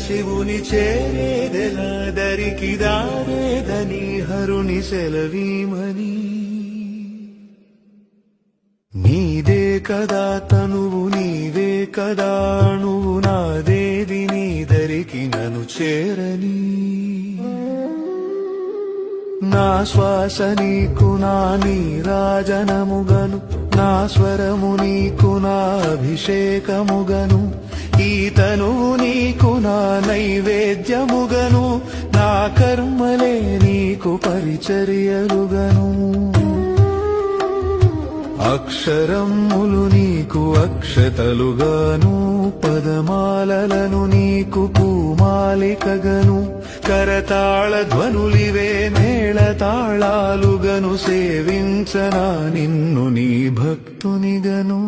శివుని చేరేదెలా దరికి దారేదని హరుని సెలవీమని నీదే కదా తనువు నీవే కదా నువ్వు నాదేది నీ దరికి నన్ను చేరని నా శ్వాస నీకు నా నీరాజనముగను నా స్వరము నీకు నా అభిషేకముగను ఈ తనువు నీకు నా నైవేద్యముగను నా కర్మలే నీకు పరిచర్యలుగను అక్షరములు నీకు అక్షతలుగాను పదమాలలను నీకు పూమాలికగను కరతాళ ధ్వనులివే మేళ తాళాలుగను సేవించనా నిన్ను నీ భక్తునిగను